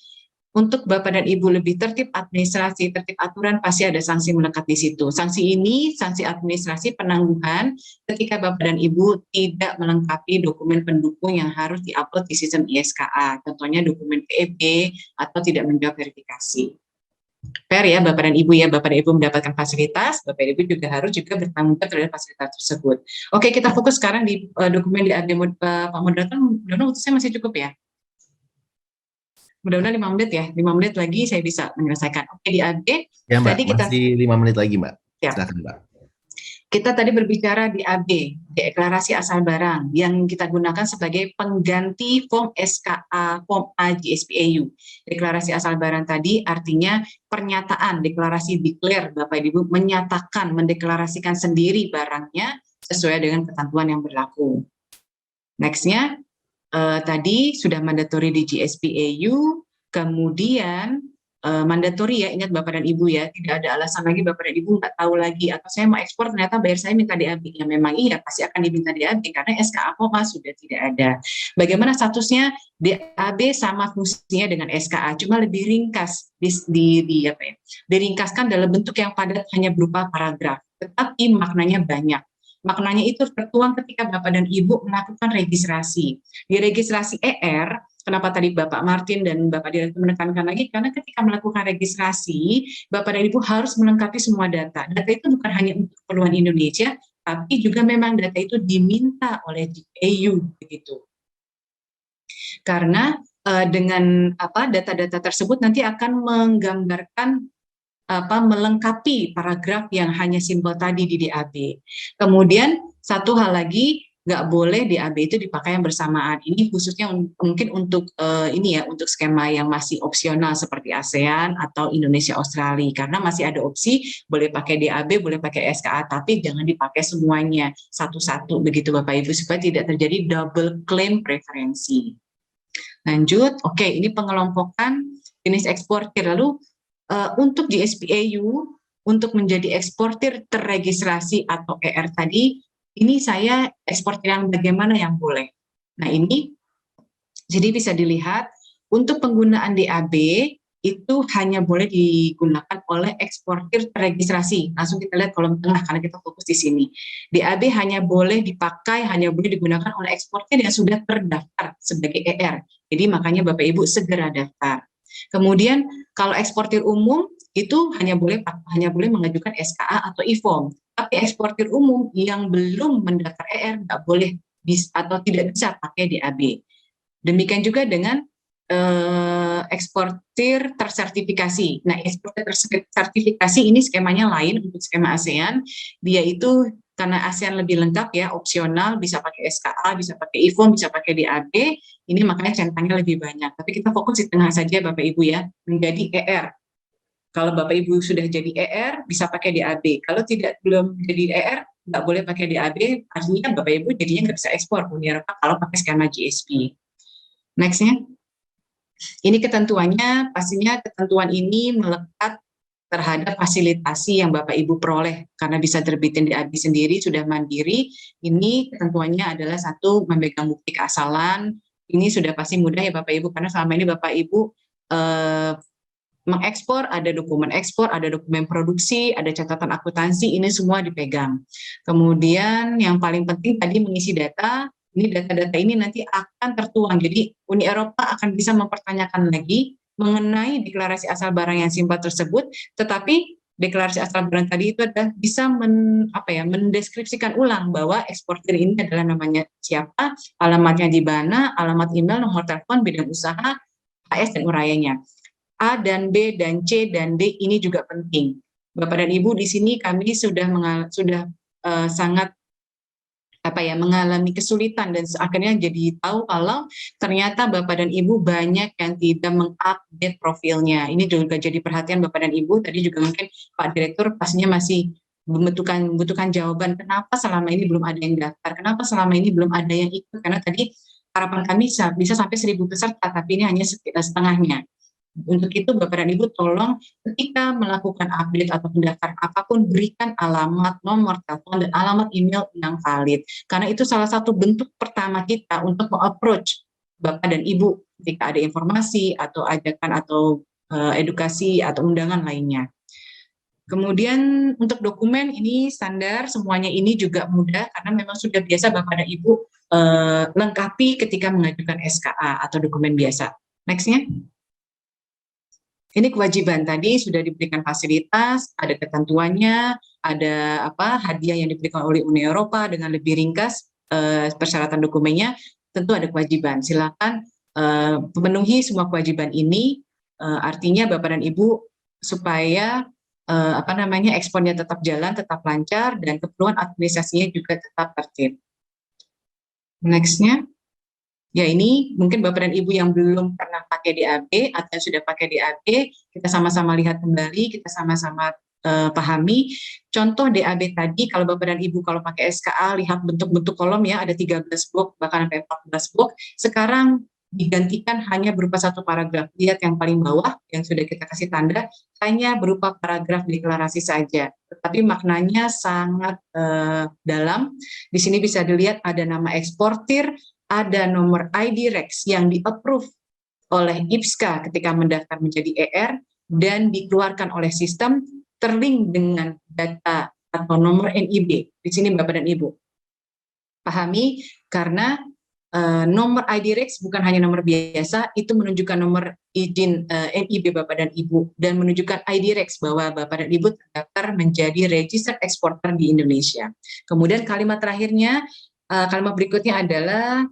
Untuk Bapak dan Ibu lebih tertib administrasi, tertib aturan, pasti ada sanksi melekat di situ. Sanksi ini, sanksi administrasi penangguhan ketika Bapak dan Ibu tidak melengkapi dokumen pendukung yang harus diupload di sistem ISKA. Contohnya dokumen PEB atau tidak menjawab verifikasi. Fair ya Bapak dan Ibu ya, Bapak dan Ibu mendapatkan fasilitas, Bapak dan Ibu juga harus bertanggung jawab terhadap fasilitas tersebut. Oke, kita fokus sekarang di dokumen di Pak Moderator, mudah-mudahan saya masih cukup ya. Mudah-mudahan 5 menit ya, 5 menit lagi saya bisa menyelesaikan. Oke, di AD, ya, Mbak, tadi kita masih 5 menit lagi, Mbak. Ya. Silakan, Mbak. Kita tadi berbicara di AB, deklarasi asal barang, yang kita gunakan sebagai pengganti form SKA, form A GSPAU. Deklarasi asal barang tadi artinya pernyataan, deklarasi declare, Bapak Ibu menyatakan, mendeklarasikan sendiri barangnya sesuai dengan ketentuan yang berlaku. Nextnya, tadi sudah mandatory di GSP/EU, kemudian mandatory ya, ingat Bapak dan Ibu ya, tidak ada alasan lagi Bapak dan Ibu nggak tahu lagi, atau saya mau ekspor ternyata bayar saya minta DAB, ya memang iya pasti akan diminta DAB karena SKA POMA sudah tidak ada. Bagaimana statusnya DAB sama fungsinya dengan SKA, cuma lebih ringkas, diringkaskan dalam bentuk yang padat hanya berupa paragraf, tetapi maknanya banyak. Maknanya itu tertuang ketika Bapak dan Ibu melakukan registrasi. Di registrasi ER, kenapa tadi Bapak Martin dan Bapak Direktur menekankan lagi, karena ketika melakukan registrasi, Bapak dan Ibu harus melengkapi semua data. Data itu bukan hanya untuk keperluan Indonesia, tapi juga memang data itu diminta oleh EU begitu. Karena dengan data-data tersebut nanti akan menggambarkan melengkapi paragraf yang hanya simpel tadi di DAB. Kemudian satu hal lagi, nggak boleh DAB itu dipakai yang bersamaan. Ini khususnya mungkin untuk untuk skema yang masih opsional seperti ASEAN atau Indonesia Australia, karena masih ada opsi boleh pakai DAB, boleh pakai SKA, tapi jangan dipakai semuanya satu-satu begitu Bapak Ibu, supaya tidak terjadi double claim preferensi. Lanjut, oke, ini pengelompokan jenis eksportir. Lalu untuk GSP/EU, untuk menjadi eksportir terregistrasi atau ER tadi, ini saya eksportir yang bagaimana yang boleh. Nah ini, jadi bisa dilihat, untuk penggunaan DAB, itu hanya boleh digunakan oleh eksportir terregistrasi. Langsung kita lihat kolom tengah, karena kita fokus di sini. DAB hanya boleh dipakai, hanya boleh digunakan oleh eksportir yang sudah terdaftar sebagai ER. Jadi makanya Bapak Ibu segera daftar. Kemudian kalau eksportir umum itu hanya boleh mengajukan SKA atau IFOM. Tapi eksportir umum yang belum mendaftar ER nggak boleh atau tidak bisa pakai DAB. Demikian juga dengan eksportir tersertifikasi. Nah, eksportir tersertifikasi ini skemanya lain untuk skema ASEAN. Dia itu karena ASEAN lebih lengkap ya, opsional, bisa pakai SKA, bisa pakai IFOM, bisa pakai DAB, ini makanya centangnya lebih banyak. Tapi kita fokus di tengah saja Bapak Ibu ya, menjadi ER. Kalau Bapak Ibu sudah jadi ER, bisa pakai DAB. Kalau belum jadi ER, nggak boleh pakai DAB, artinya Bapak Ibu jadinya nggak bisa ekspor Uni Eropa kalau pakai skema GSP. Next-nya. Ini ketentuannya, pastinya ketentuan ini melekat terhadap fasilitasi yang Bapak Ibu peroleh, karena bisa terbitin DAB sendiri, sudah mandiri. Ini ketentuannya adalah satu, memegang bukti keasalan. Ini sudah pasti mudah ya Bapak Ibu, karena selama ini Bapak Ibu mengekspor, ada dokumen ekspor, ada dokumen produksi, ada catatan akuntansi, ini semua dipegang. Kemudian yang paling penting tadi mengisi data. Ini data-data ini nanti akan tertuang. Jadi Uni Eropa akan bisa mempertanyakan lagi mengenai deklarasi asal barang yang simpel tersebut, tetapi deklarasi asal barang tadi itu adalah bisa mendeskripsikan ulang bahwa eksportir ini adalah namanya siapa, alamatnya di mana, alamat email, nomor telepon, bidang usaha, AS dan uraiannya. A dan B dan C dan D ini juga penting. Bapak dan Ibu, di sini kami sudah sangat mengalami kesulitan dan akhirnya jadi tahu kalau ternyata Bapak dan Ibu banyak yang tidak mengupdate profilnya. Ini juga jadi perhatian Bapak dan Ibu. Tadi juga mungkin Pak Direktur pastinya masih membutuhkan jawaban kenapa selama ini belum ada yang daftar, kenapa selama ini belum ada yang ikut, karena tadi harapan kami bisa sampai 1.000 peserta, tapi ini hanya setengahnya. Untuk itu Bapak dan Ibu tolong ketika melakukan update atau pendaftaran apapun, berikan alamat, nomor telepon, dan alamat email yang valid. Karena itu salah satu bentuk pertama kita untuk meng-approach Bapak dan Ibu ketika ada informasi atau ajakan atau edukasi atau undangan lainnya. Kemudian untuk dokumen ini standar, semuanya ini juga mudah karena memang sudah biasa Bapak dan Ibu lengkapi ketika mengajukan SKA atau dokumen biasa. Next-nya. Ini kewajiban, tadi sudah diberikan fasilitas, ada ketentuannya, ada hadiah yang diberikan oleh Uni Eropa dengan lebih ringkas persyaratan dokumennya, tentu ada kewajiban. Silakan memenuhi semua kewajiban ini, artinya Bapak dan Ibu supaya ekspornya tetap jalan, tetap lancar, dan keperluan administrasinya juga tetap tertib. Next-nya. Ya ini mungkin Bapak dan Ibu yang belum pernah pakai DAB atau yang sudah pakai DAB, kita sama-sama lihat kembali, kita sama-sama pahami. Contoh DAB tadi, kalau Bapak dan Ibu kalau pakai SKA, lihat bentuk-bentuk kolom ya, ada 13 blok, bahkan sampai 14 blok. Sekarang digantikan hanya berupa satu paragraf. Lihat yang paling bawah, yang sudah kita kasih tanda, hanya berupa paragraf deklarasi saja. Tetapi maknanya sangat dalam. Di sini bisa dilihat ada nama eksportir, ada nomor ID Rex yang di-approve oleh IPSKA ketika mendaftar menjadi ER, dan dikeluarkan oleh sistem terlink dengan data atau nomor NIB. Di sini Bapak dan Ibu pahami, karena nomor ID Rex bukan hanya nomor biasa, itu menunjukkan nomor izin NIB Bapak dan Ibu, dan menunjukkan ID Rex bahwa Bapak dan Ibu terdaftar menjadi registered exporter di Indonesia. Kemudian kalimat terakhirnya, kalimat berikutnya adalah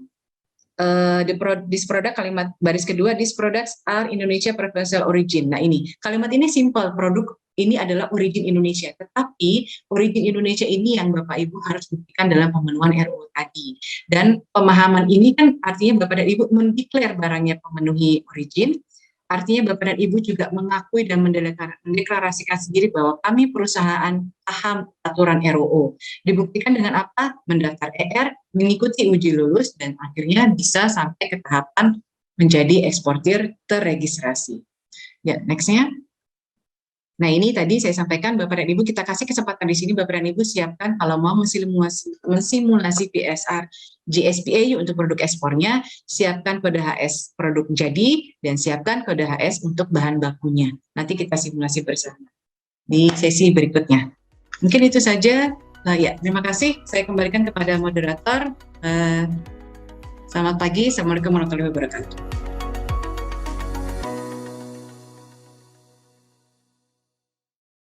this product, kalimat baris kedua, these products are Indonesia preferential origin. Nah ini, kalimat ini simple, produk ini adalah origin Indonesia, tetapi origin Indonesia ini yang Bapak Ibu harus buktikan dalam pemenuhan RUU tadi. Dan pemahaman ini kan artinya Bapak dan Ibu mendeklar barangnya pemenuhi origin, artinya Bapak dan Ibu juga mengakui dan mendeklarasikan sendiri bahwa kami perusahaan paham aturan RUU. Dibuktikan dengan apa? Mendaftar ER, mengikuti uji lulus, dan akhirnya bisa sampai ke tahapan menjadi eksportir terregistrasi. Ya, next-nya. Nah ini tadi saya sampaikan Bapak dan Ibu, kita kasih kesempatan di sini Bapak dan Ibu siapkan kalau mau mensimulasi PSR GSPAU untuk produk ekspornya, siapkan kode HS produk jadi, dan siapkan kode HS untuk bahan bakunya. Nanti kita simulasi bersama di sesi berikutnya. Mungkin itu saja. Ya, terima kasih. Saya kembalikan kepada moderator. Selamat pagi. Assalamualaikum warahmatullahi wabarakatuh.